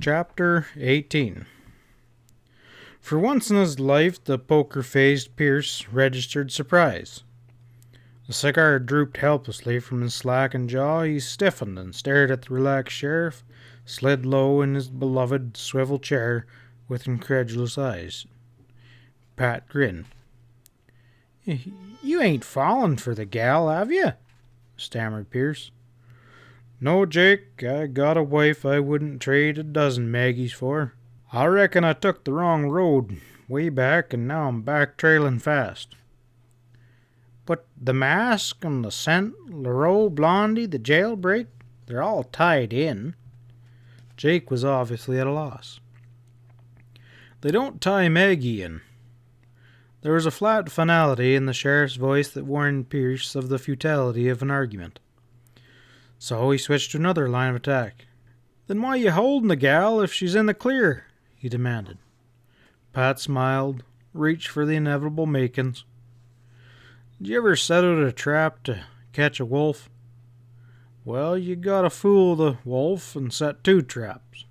Chapter 18. For once in his life, the poker-faced Pierce registered surprise. The cigar drooped helplessly from his slackened jaw. He stiffened and stared at the relaxed sheriff, slid low in his beloved swivel chair with incredulous eyes. Pat grinned. "You ain't fallen for the gal, have you?" stammered Pierce. "No, Jake, I got a wife I wouldn't trade a dozen Maggies for. I reckon I took the wrong road way back, and now I'm back trailing fast." "But the mask and the scent, Leroy, Blondie, the jailbreak, they're all tied in." Jake was obviously at a loss. "They don't tie Maggie in." There was a flat finality in the sheriff's voice that warned Pierce of the futility of an argument. So he switched to another line of attack. "Then why you holding the gal if she's in the clear?" he demanded. Pat smiled, reached for the inevitable makings. "Did you ever set out a trap to catch a wolf? Well, you gotta fool the wolf and set two traps.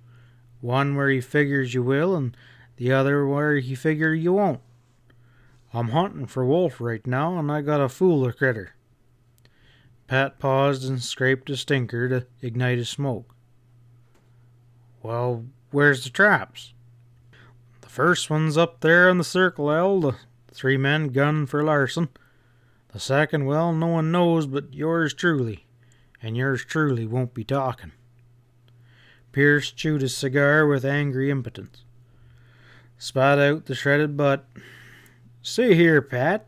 One where he figures you will, and the other where he figure you won't. I'm hunting for wolf right now, and I gotta fool the critter." Pat paused and scraped a stinker to ignite his smoke. "Well, where's the traps?" "The first one's up there on the Circle L, the three men gunning for Larson. The second, well, no one knows but yours truly, and yours truly won't be talking." Pierce chewed his cigar with angry impotence, spat out the shredded butt. "See here, Pat,"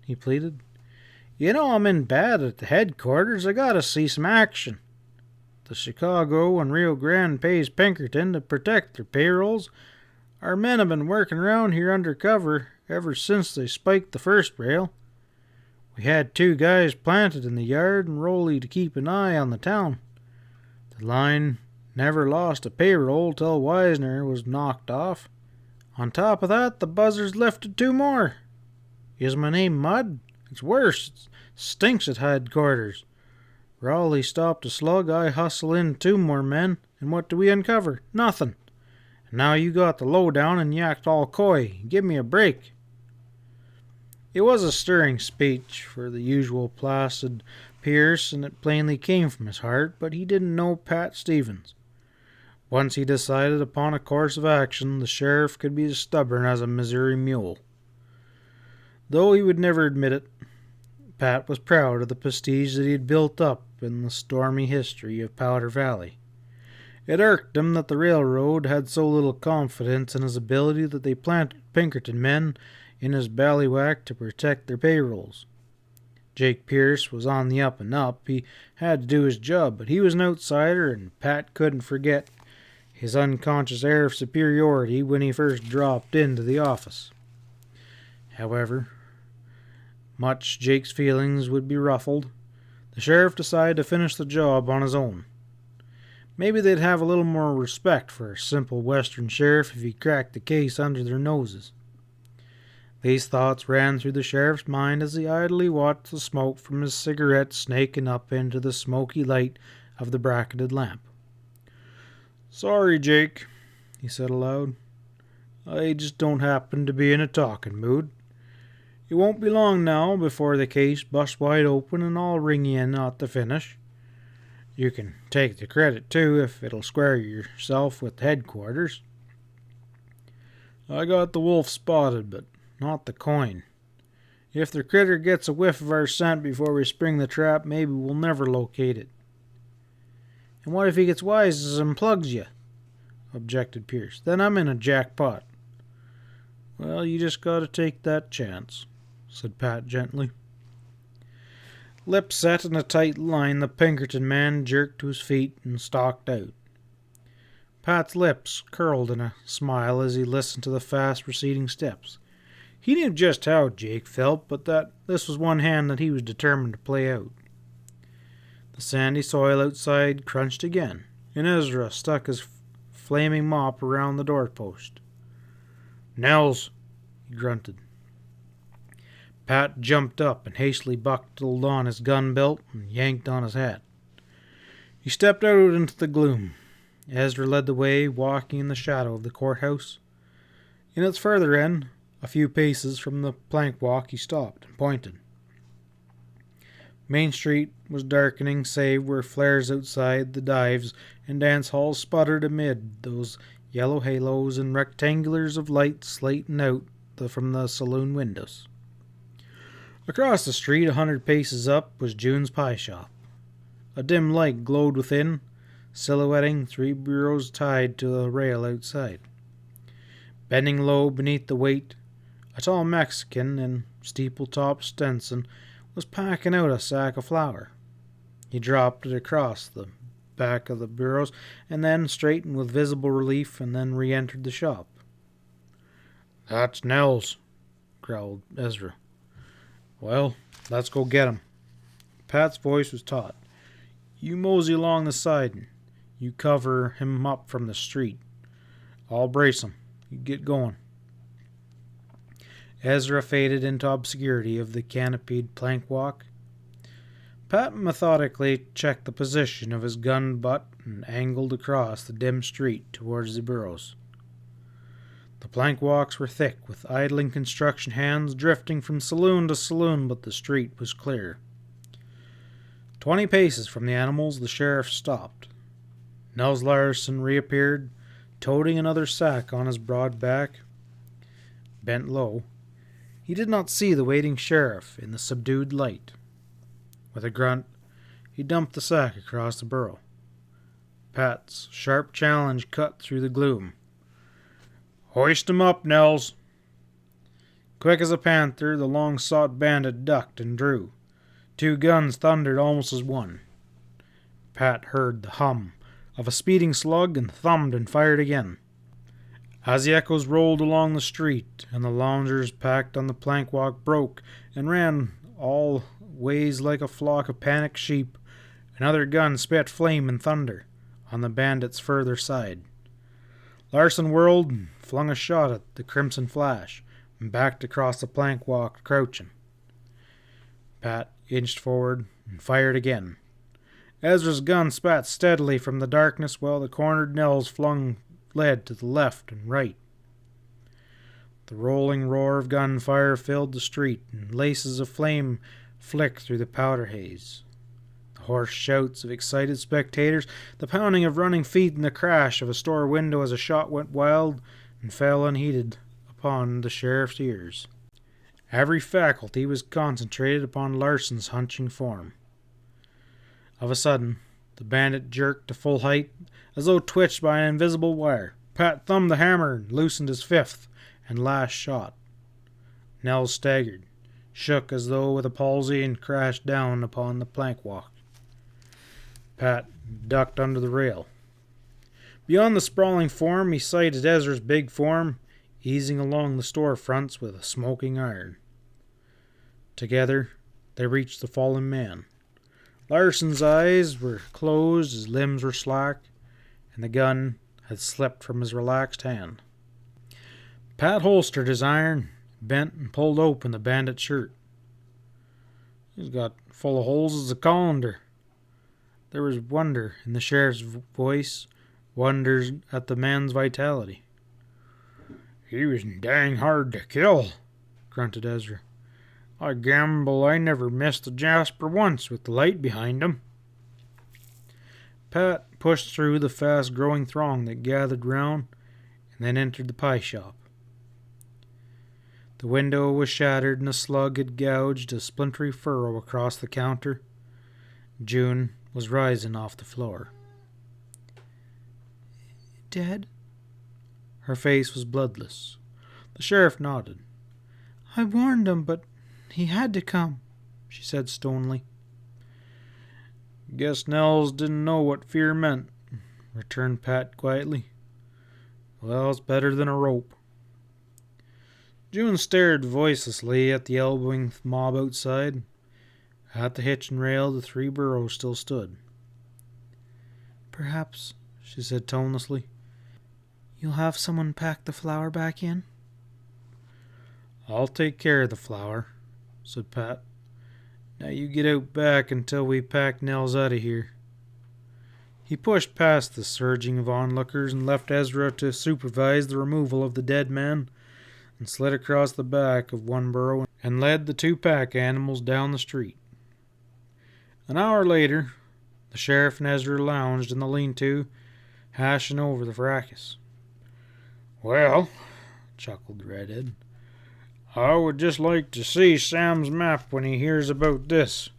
he pleaded. "You know I'm in bad at the headquarters. I gotta see some action. The Chicago and Rio Grande pays Pinkerton to protect their payrolls. Our men have been working around here under cover ever since they spiked the first rail. We had two guys planted in the yard and Roley to keep an eye on the town. The line never lost a payroll till Wisner was knocked off. On top of that, the buzzers lifted two more. Is my name Mud? It's worse. It stinks at headquarters. Raleigh stopped a slug. I hustle in two more men, and what do we uncover? Nothing. And now you got the lowdown and you act all coy. Give me a break." It was a stirring speech for the usual placid Pierce, and it plainly came from his heart, but he didn't know Pat Stevens. Once he decided upon a course of action, the sheriff could be as stubborn as a Missouri mule. Though he would never admit it, Pat was proud of the prestige that he had built up in the stormy history of Powder Valley. It irked him that the railroad had so little confidence in his ability that they planted Pinkerton men in his ballywhack to protect their payrolls. Jake Pierce was on the up and up. He had to do his job, but he was an outsider, and Pat couldn't forget his unconscious air of superiority when he first dropped into the office. However, much Jake's feelings would be ruffled, the sheriff decided to finish the job on his own. Maybe they'd have a little more respect for a simple western sheriff if he cracked the case under their noses. These thoughts ran through the sheriff's mind as he idly watched the smoke from his cigarette snaking up into the smoky light of the bracketed lamp. "Sorry, Jake," he said aloud. "I just don't happen to be in a talking mood. It won't be long now before the case busts wide open and I'll ring you in at the finish. You can take the credit, too, if it'll square yourself with headquarters. I got the wolf spotted, but not the coin. If the critter gets a whiff of our scent before we spring the trap, maybe we'll never locate it." "And what if he gets wise and plugs you?" objected Pierce. "Then I'm in a jackpot." "Well, you just gotta take that chance," said Pat gently. Lips set in a tight line, the Pinkerton man jerked to his feet and stalked out. Pat's lips curled in a smile as he listened to the fast receding steps. He knew just how Jake felt, but that this was one hand that he was determined to play out. The sandy soil outside crunched again, and Ezra stuck his flaming mop around the doorpost. "Nels," he grunted. Pat jumped up and hastily buckled on his gun belt and yanked on his hat. He stepped out into the gloom. Ezra led the way, walking in the shadow of the courthouse. In its further end, a few paces from the plank walk, he stopped and pointed. Main Street was darkening, save where flares outside the dives and dance halls sputtered amid those yellow halos and rectangulars of light slating out from the saloon windows. Across the street, 100 paces up, was June's pie shop. A dim light glowed within, silhouetting 3 bureaus tied to the rail outside. Bending low beneath the weight, a tall Mexican in steeple-top Stinkin was packing out a sack of flour. He dropped it across the back of the bureaus and then straightened with visible relief and then re-entered the shop. "That's Nell's," growled Ezra. "Well, let's go get him." Pat's voice was taut. "You mosey along the side and you cover him up from the street. I'll brace him. You get going." Ezra faded into obscurity of the canopied plank walk. Pat methodically checked the position of his gun butt and angled across the dim street towards the bureaus. The plank walks were thick, with idling construction hands drifting from saloon to saloon, but the street was clear. 20 paces from the animals, the sheriff stopped. Nels Larson reappeared, toting another sack on his broad back. Bent low, he did not see the waiting sheriff in the subdued light. With a grunt, he dumped the sack across the burrow. Pat's sharp challenge cut through the gloom. "Hoist him up, Nels." Quick as a panther, the long-sought bandit ducked and drew. 2 guns thundered almost as one. Pat heard the hum of a speeding slug and thumbed and fired again. As the echoes rolled along the street and the loungers packed on the plank walk broke and ran all ways like a flock of panicked sheep, another gun spit flame and thunder on the bandit's further side. Larson whirled and flung a shot at the crimson flash and backed across the plank walk, crouching. Pat inched forward and fired again. Ezra's gun spat steadily from the darkness while the cornered Nels flung lead to the left and right. The rolling roar of gunfire filled the street, and laces of flame flicked through the powder haze. The hoarse shouts of excited spectators, the pounding of running feet, and the crash of a store window as a shot went wild and fell unheeded upon the sheriff's ears. Every faculty was concentrated upon Larson's hunching form. Of a sudden, the bandit jerked to full height, as though twitched by an invisible wire. Pat thumbed the hammer and loosened his 5th and last shot. Nels staggered, shook as though with a palsy, and crashed down upon the plank walk. Pat ducked under the rail. Beyond the sprawling form, he sighted Ezra's big form, easing along the store fronts with a smoking iron. Together, they reached the fallen man. Larson's eyes were closed, his limbs were slack, and the gun had slipped from his relaxed hand. Pat holstered his iron, bent and pulled open the bandit's shirt. He's got full of holes as a colander. There was wonder in the sheriff's voice, wonder at the man's vitality. "He was dang hard to kill," grunted Ezra. "I gamble I never missed a Jasper once with the light behind him." Pat pushed through the fast-growing throng that gathered round, and then entered the pie shop. The window was shattered, and a slug had gouged a splintery furrow across the counter. June was rising off the floor. "Dead?" Her face was bloodless. The sheriff nodded. "I warned him, but he had to come," she said stonily. "Guess Nels didn't know what fear meant," returned Pat quietly. "Well, it's better than a rope." June stared voicelessly at the elbowing mob outside. At the hitch and rail, the 3 burros still stood. "Perhaps," she said tonelessly, "you'll have someone pack the flour back in?" "I'll take care of the flour," said Pat. "Now you get out back until we pack Nels out of here." He pushed past the surging of onlookers and left Ezra to supervise the removal of the dead man, and slid across the back of one burro and led the two pack animals down the street. An hour later, the sheriff and Ezra lounged in the lean-to, hashing over the fracas. "Well," chuckled the redhead, "I would just like to see Sam's map when he hears about this.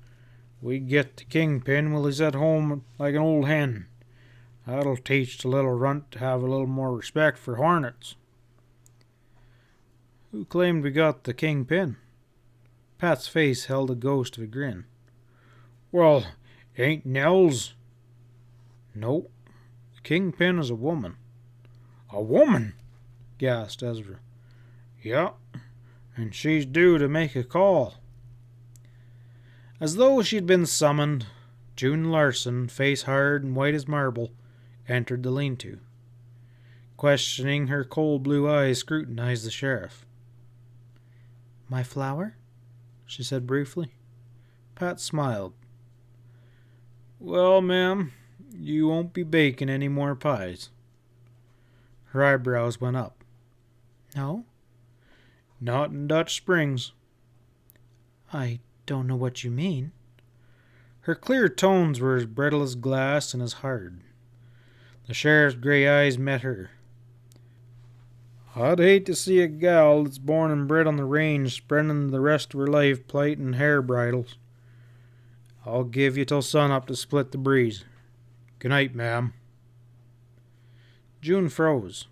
We get the kingpin while he's at home like an old hen. That'll teach the little runt to have a little more respect for hornets." "Who claimed we got the kingpin?" Pat's face held a ghost of a grin. "Well, ain't Nels?" "No, the kingpin is a woman." "A woman?" gasped Ezra. "Yeah, and she's due to make a call." As though she had been summoned, June Larson, face hard and white as marble, entered the lean-to. Questioning, her cold blue eyes scrutinized the sheriff. "My flower?" she said briefly. Pat smiled. "Well, ma'am, you won't be baking any more pies." Her eyebrows went up. "No?" "Not in Dutch Springs." "I don't know what you mean." Her clear tones were as brittle as glass and as hard. The sheriff's gray eyes met her. "I'd hate to see a gal that's born and bred on the range spending the rest of her life plaiting hair bridles. I'll give you till sunup to split the breeze. Good night, ma'am." June froze,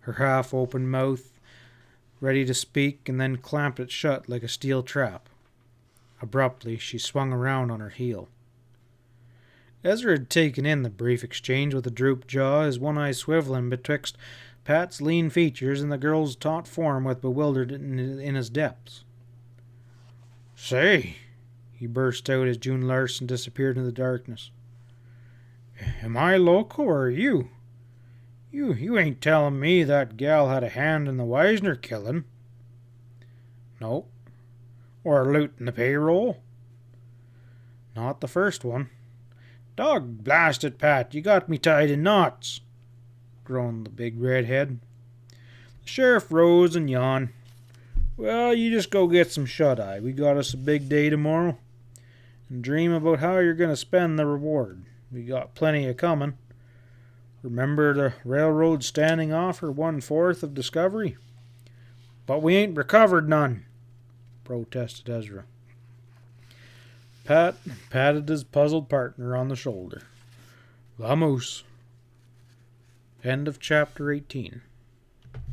her half-open mouth ready to speak, and then clamped it shut like a steel trap. Abruptly, she swung around on her heel. Ezra had taken in the brief exchange with a drooped jaw, his one eye swiveling betwixt Pat's lean features and the girl's taut form with bewildered in his depths. "Say," he burst out as June Larson disappeared in the darkness. "Am I loco or are you? You ain't telling me that gal had a hand in the Wisner killing?" "No." "Or looting the payroll?" "Not the first one." "Dog blast it, Pat, you got me tied in knots," groaned the big redhead. The sheriff rose and yawned. "Well, you just go get some shut-eye. We got us a big day tomorrow. And dream about how you're going to spend the reward. We got plenty of coming. Remember the railroad standing offer 1/4 of Discovery?" "But we ain't recovered none," protested Ezra. Pat patted his puzzled partner on the shoulder. "Vamoose." End of chapter 18.